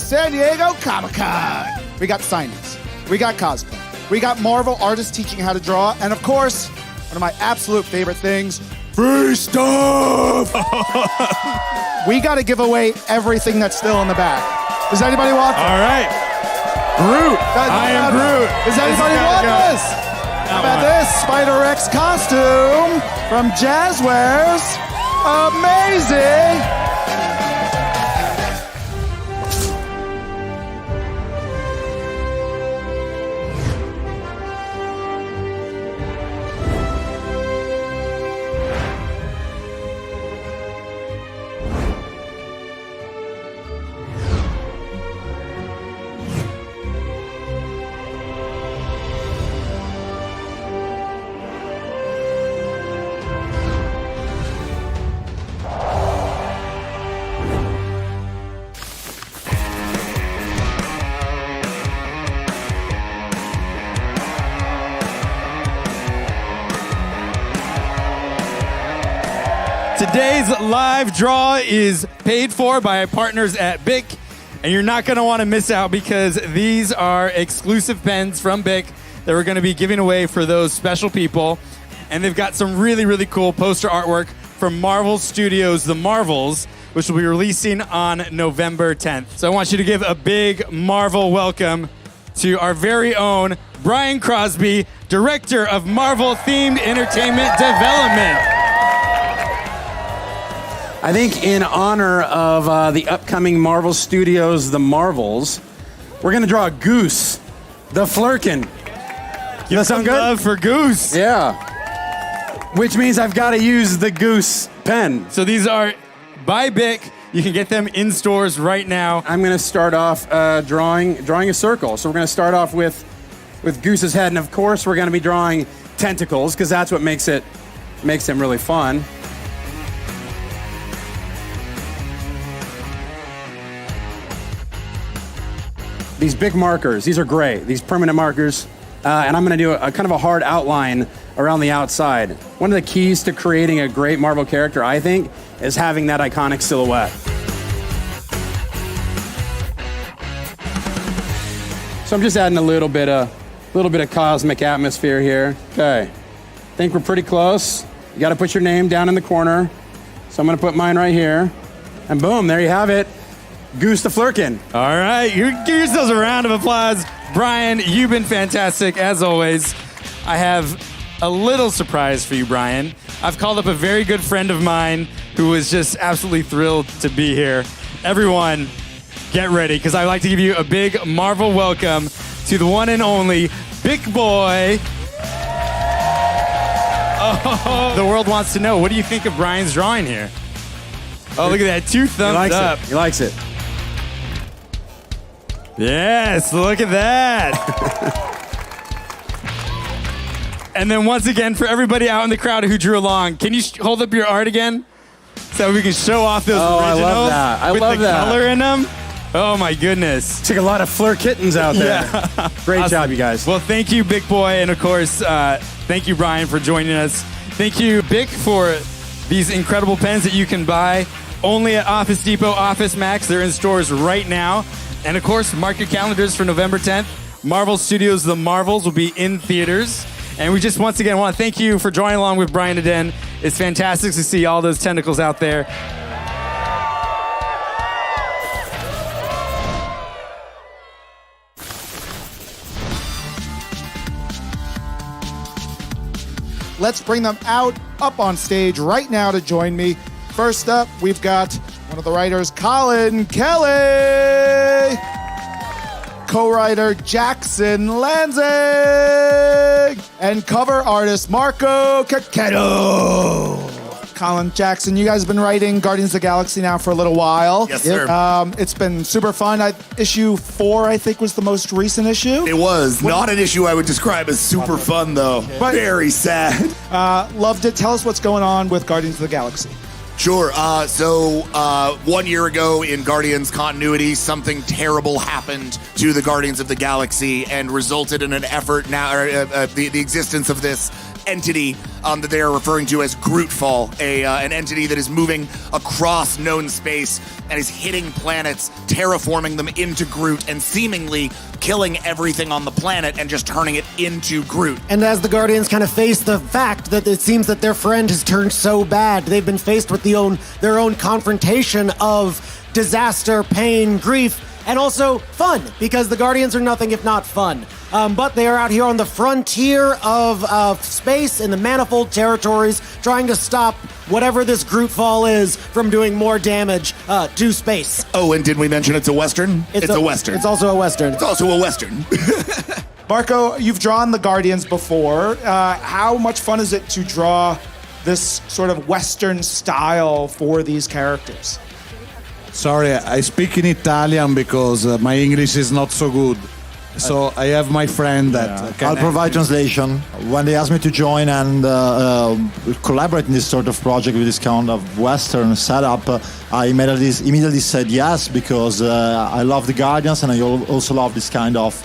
San Diego Comic-Con. We got signings. We got cosplay. We got Marvel artists teaching how to draw. And of course, one of my absolute favorite things, free stuff. We got to give away everything that's still in the back. Does anybody want this? All right. Groot. I am Groot. Does anybody want this? How about this Spider-X costume from Jazzwares? Amazing. Today's live draw is paid for by our partners at BIC, and you're not going to want to miss out because these are exclusive pens from BIC that we're going to be giving away for those special people. And they've got some really, really cool poster artwork from Marvel Studios' The Marvels, which will be releasing on November 10th. So I want you to give a big Marvel welcome to our very own Brian Crosby, Director of Marvel-Themed Entertainment Development. I think in honor of the upcoming Marvel Studios' The Marvels, we're going to draw a Goose, the Flurkin. Does that sound good? Love for Goose. Yeah. Which means I've got to use the Goose pen. So these are by BIC. You can get them in stores right now. I'm going to start off drawing a circle. So we're going to start off with Goose's head, and of course we're going to be drawing tentacles because that's what makes them really fun. These big markers, these are gray, these permanent markers, and I'm going to do a kind of a hard outline around the outside. One of the keys to creating a great Marvel character, I think, is having that iconic silhouette. So I'm just adding a little bit of cosmic atmosphere here. Okay, I think we're pretty close. You got to put your name down in the corner. So I'm going to put mine right here, and boom, there you have it. Goose the Flurkin. All right, you give yourselves a round of applause. Brian, you've been fantastic as always. I have a little surprise for you, Brian. I've called up a very good friend of mine who was just absolutely thrilled to be here. Everyone, get ready, because I'd like to give you a big Marvel welcome to the one and only Big Boy. Oh, the world wants to know, what do you think of Brian's drawing here? Oh, look at that, 2 thumbs up. He likes it. Yes, look at that. And then once again, for everybody out in the crowd who drew along, can you hold up your art again so we can show off those originals? I love that. I with love the that. color in them? Oh my goodness. Took a lot of Fleur kittens out there. Yeah. Great Awesome. job, you guys. Well, thank you, Big Boy, and of course, thank you, Brian, for joining us. Thank you, Bic, for these incredible pens that you can buy only at Office Depot, Office Max. They're in stores right now. And of course, mark your calendars for November 10th. Marvel Studios' The Marvels will be in theaters. And we just once again want to thank you for joining along with Brian Aden. It's fantastic to see all those tentacles out there. Let's bring them up on stage right now to join me. First up, we've got one of the writers, Colin Kelly. Co-writer, Jackson Lanzing. And cover artist, Marco Cacchetto. Colin, Jackson, you guys have been writing Guardians of the Galaxy now for a little while. Yes, sir. It's been super fun. Issue 4, I think, was the most recent issue. It was. Not an issue I would describe as super fun, though. But- Very sad. Loved it. Tell us what's going on with Guardians of the Galaxy. Sure. So 1 year ago in Guardians continuity, something terrible happened to the Guardians of the Galaxy and resulted in an effort now, the existence of this entity that they are referring to as Grootfall, an entity that is moving across known space and is hitting planets, terraforming them into Groot, and seemingly killing everything on the planet and just turning it into Groot. And as the Guardians kind of face the fact that it seems that their friend has turned so bad, they've been faced with their own confrontation of disaster, pain, grief, and also fun, because the Guardians are nothing if not fun. But they are out here on the frontier of space in the manifold territories, trying to stop whatever this Grootfall is from doing more damage to space. Oh, and did we mention it's a Western? It's a Western. It's also a Western. It's also a Western. Marco, you've drawn the Guardians before. How much fun is it to draw this sort of Western style for these characters? Sorry, I speak in Italian because my English is not so good. So I have my friend that I'll provide translation. When they asked me to join and collaborate in this sort of project with this kind of Western setup, I immediately said yes, because I love the Guardians and I also love this kind of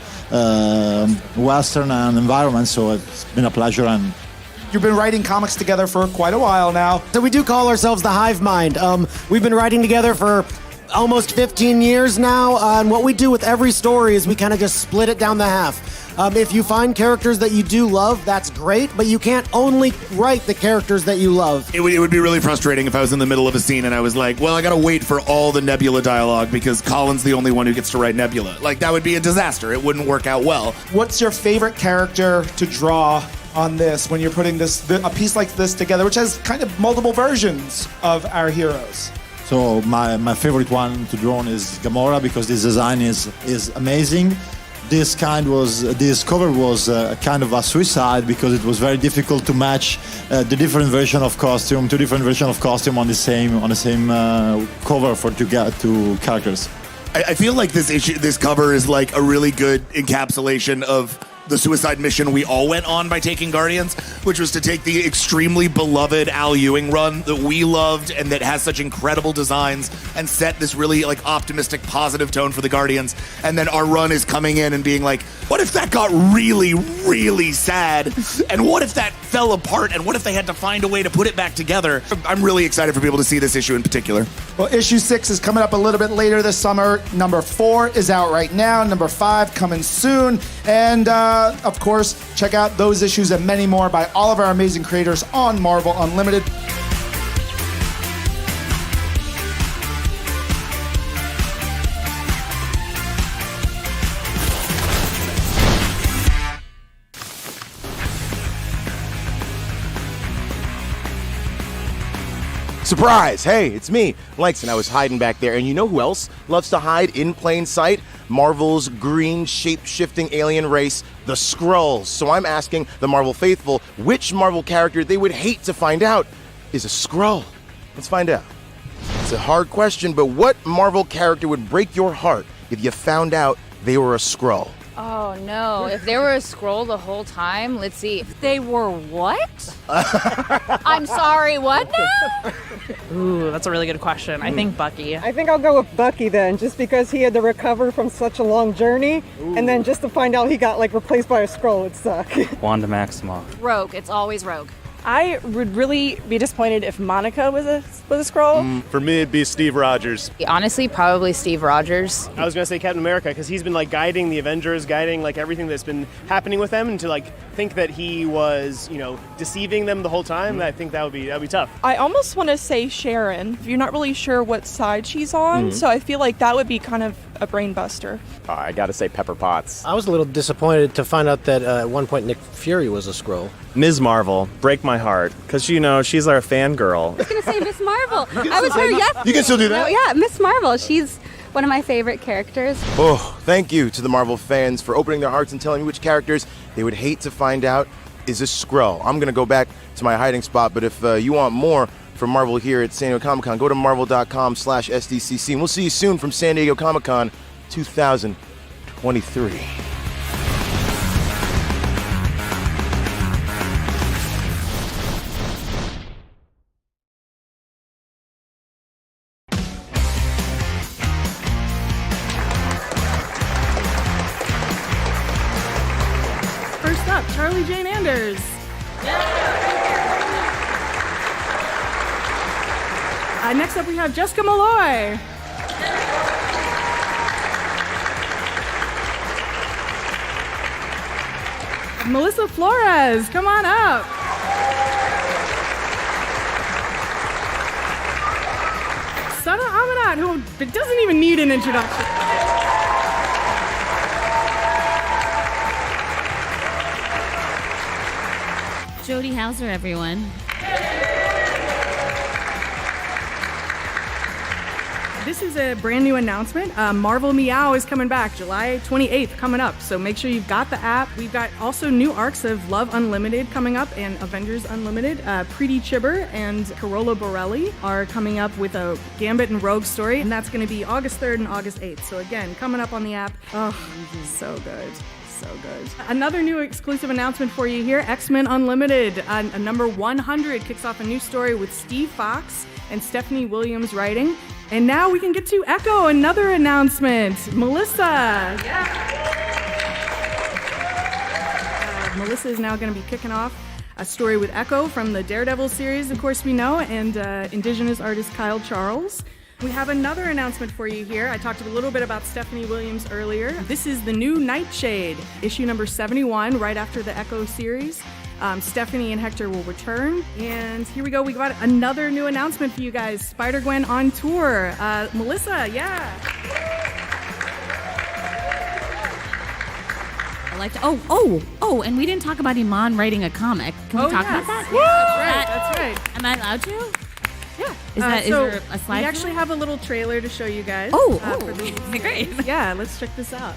Western and environment. So it's been a pleasure. And You've been writing comics together for quite a while now. So we do call ourselves the Hive Mind. We've been writing together for almost 15 years now, and what we do with every story is we kind of just split it down the half. If you find characters that you do love, that's great, but you can't only write the characters that you love. It would be really frustrating if I was in the middle of a scene and I was like, well, I gotta wait for all the Nebula dialogue because Colin's the only one who gets to write Nebula. Like, that would be a disaster. It wouldn't work out well. What's your favorite character to draw on this when you're putting a piece like this together, which has kind of multiple versions of our heroes? so my favorite one to draw is Gamora, because this design is amazing. This cover was kind of a suicide, because it was very difficult to match two different versions of costume on the same cover for two characters. I feel like this cover is like a really good encapsulation of the suicide mission we all went on by taking Guardians, which was to take the extremely beloved Al Ewing run that we loved and that has such incredible designs and set this really like optimistic, positive tone for the Guardians. And then our run is coming in and being like, what if that got really, really sad? And what if that fell apart? And what if they had to find a way to put it back together? I'm really excited for people to see this issue in particular. Well, issue 6 is coming up a little bit later this summer. Number 4 is out right now. Number 5 coming soon. And of course, check out those issues and many more by all of our amazing creators on Marvel Unlimited. Surprise! Hey, it's me, Langston. I was hiding back there, and you know who else loves to hide in plain sight? Marvel's green shape-shifting alien race, the Skrulls. So I'm asking the Marvel faithful which Marvel character they would hate to find out is a Skrull. Let's find out. It's a hard question, but what Marvel character would break your heart if you found out they were a Skrull? Oh no, if they were a Skrull the whole time, let's see. If they were what? I'm sorry, what now? Ooh, that's a really good question. I think Bucky. I think I'll go with Bucky then, just because he had to recover from such a long journey, and then just to find out he got like replaced by a Skrull would suck. Wanda Maximoff. Rogue, it's always Rogue. I would really be disappointed if Monica was a Skrull. For me, it'd be Steve Rogers. Honestly, probably Steve Rogers. I was gonna say Captain America, because he's been like guiding the Avengers, guiding like everything that's been happening with them, and to like think that he was, deceiving them the whole time. I think that'd be tough. I almost want to say Sharon. You're not really sure what side she's on, so I feel like that would be kind of a brain buster. I gotta say Pepper Potts. I was a little disappointed to find out that at one point Nick Fury was a Skrull. Ms. Marvel, break my heart, because she's our fangirl. I was going to say Miss Marvel. I was her, yes. You can still do that? No, yeah, Miss Marvel. She's one of my favorite characters. Oh, thank you to the Marvel fans for opening their hearts and telling me which characters they would hate to find out is a Skrull. I'm gonna go back to my hiding spot, but if you want more from Marvel here at San Diego Comic-Con, go to marvel.com/SDCC, and we'll see you soon from San Diego Comic-Con 2023. First up, Charlie Jane Anders. Next up, we have Jessica Malloy. Melissa Flores, come on up. Sana Amanat, who doesn't even need an introduction. Jody Hauser, everyone. This is a brand new announcement. Marvel Meow is coming back July 28th, coming up. So make sure you've got the app. We've got also new arcs of Love Unlimited coming up and Avengers Unlimited. Preeti Chibber and Carola Borelli are coming up with a Gambit and Rogue story, and that's going to be August 3rd and August 8th. So again, coming up on the app. Oh, so good. So good. Another new exclusive announcement for you here. X-Men Unlimited, number 100 kicks off a new story with Steve Fox and Stephanie Williams writing. And now we can get to Echo, another announcement. Melissa. Melissa is now going to be kicking off a story with Echo from the Daredevil series, of course we know, and Indigenous artist Kyle Charles. We have another announcement for you here. I talked a little bit about Stephanie Williams earlier. This is the new Nightshade, issue number 71, right after the Echo series. Stephanie and Hector will return. And here we go. We got another new announcement for you guys. Spider-Gwen on tour. Melissa, yeah. I like to, and we didn't talk about Iman writing a comic. Can we talk about that? Yeah, that's right. Am I allowed to? Yeah. Is there a slide? We actually have a little trailer to show you guys. Great. Yeah, let's check this out.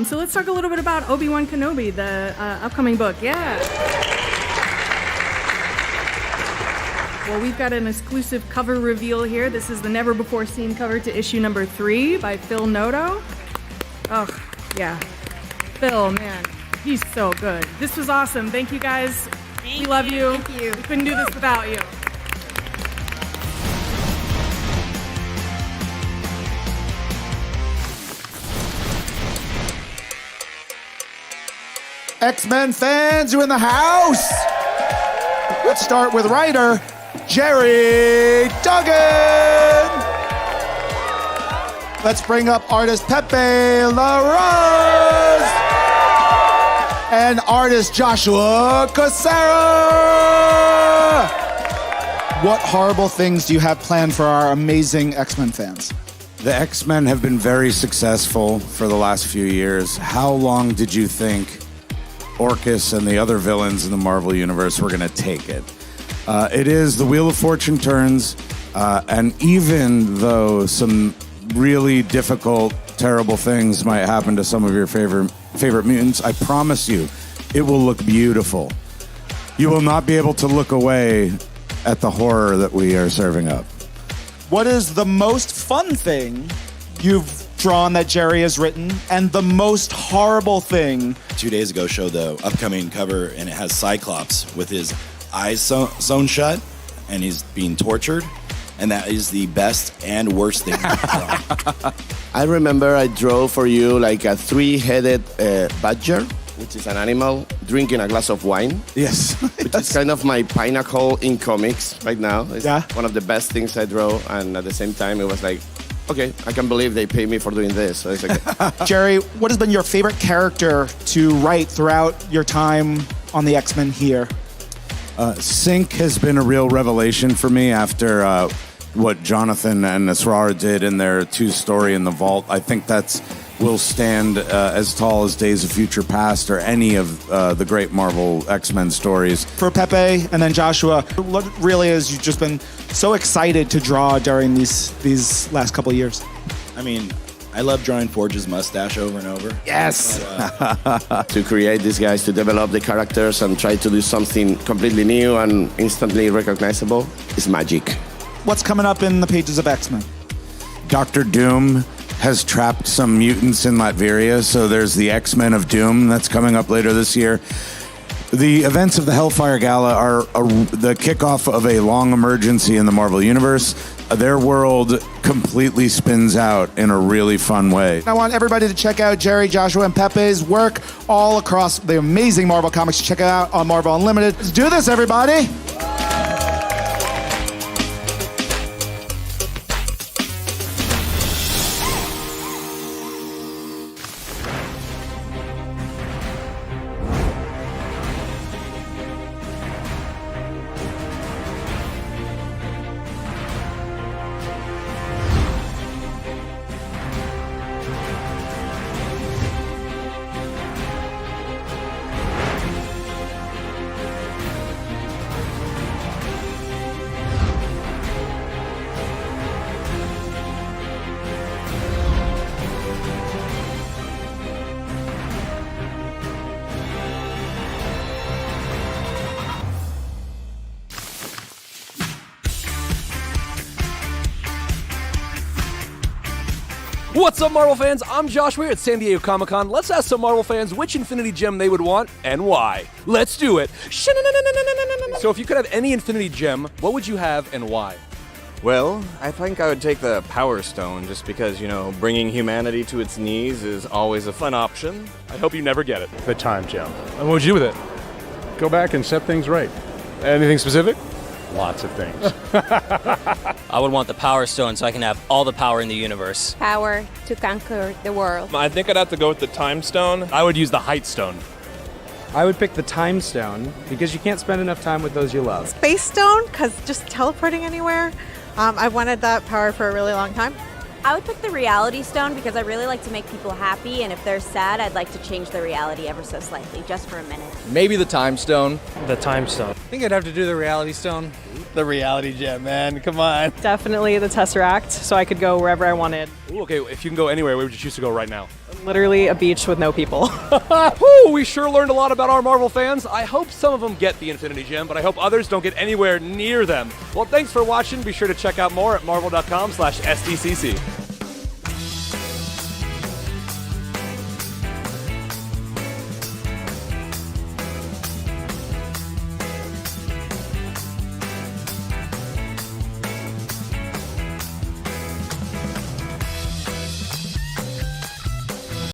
So let's talk a little bit about Obi-Wan Kenobi, the upcoming book. Yeah. Well, we've got an exclusive cover reveal here. This is the never-before-seen cover to issue number 3 by Phil Noto. Oh, yeah. Phil, man, he's so good. This was awesome. Thank you, guys. We love you. Thank you. We couldn't do this without you. X-Men fans, you in the house? Let's start with writer Jerry Duggan. Let's bring up artist Pepe LaRose and artist Joshua Cosera. What horrible things do you have planned for our amazing X-Men fans? The X-Men have been very successful for the last few years. How long did you think Orcus and the other villains in the Marvel Universe were going to take it? It is the Wheel of Fortune turns, and even though some really difficult, terrible things might happen to some of your favorite mutants, I promise you, it will look beautiful. You will not be able to look away at the horror that we are serving up. What is the most fun thing you've drawn that Jerry has written, and the most horrible thing? 2 days ago showed the upcoming cover, and it has Cyclops with his eyes sewn shut, and he's being tortured, and that is the best and worst thing I've drawn. I remember I drew for you like a 3-headed badger, which is an animal drinking a glass of wine. Yes. Which is kind of my pinnacle in comics right now. It's one of the best things I draw, and at the same time it was like okay, I can believe they pay me for doing this. So it's okay. Jerry, what has been your favorite character to write throughout your time on the X-Men here? Sync has been a real revelation for me after what Jonathan and Nasrar did in their 2-story in the Vault. I think that's will stand as tall as Days of Future Past or any of the great Marvel X-Men stories. For Pepe and then Joshua, what really is you've just been so excited to draw during these last couple of years? I mean, I love drawing Forge's mustache over and over. Yes! To create these guys, to develop the characters and try to do something completely new and instantly recognizable is magic. What's coming up in the pages of X-Men? Dr. Doom has trapped some mutants in Latveria, so there's the X-Men of Doom that's coming up later this year. The events of the Hellfire Gala are the kickoff of a long emergency in the Marvel Universe. Their world completely spins out in a really fun way. I want everybody to check out Jerry, Joshua, and Pepe's work all across the amazing Marvel comics. Check it out on Marvel Unlimited. Let's do this, everybody! What's up, Marvel fans? I'm Joshua here at San Diego Comic-Con. Let's ask some Marvel fans which Infinity Gem they would want and why. Let's do it. So if you could have any Infinity Gem, what would you have and why? Well, I think I would take the Power Stone just because, bringing humanity to its knees is always a fun option. I hope you never get it. The Time Gem. And what would you do with it? Go back and set things right. Anything specific? Lots of things. I would want the Power Stone so I can have all the power in the universe. Power to conquer the world. I think I'd have to go with the Time Stone. I would use the Height Stone. I would pick the Time Stone because you can't spend enough time with those you love. Space Stone, because just teleporting anywhere. I wanted that power for a really long time. I would pick the Reality Stone because I really like to make people happy, and if they're sad, I'd like to change their reality ever so slightly, just for a minute. Maybe the Time Stone. The Time Stone. I think I'd have to do the Reality Stone. The Reality Gem, man. Come on. Definitely the Tesseract, so I could go wherever I wanted. Ooh, okay, if you can go anywhere, where would you choose to go right now? Literally a beach with no people. Woo, we sure learned a lot about our Marvel fans. I hope some of them get the Infinity Gem, but I hope others don't get anywhere near them. Well, thanks for watching. Be sure to check out more at marvel.com/SDCC.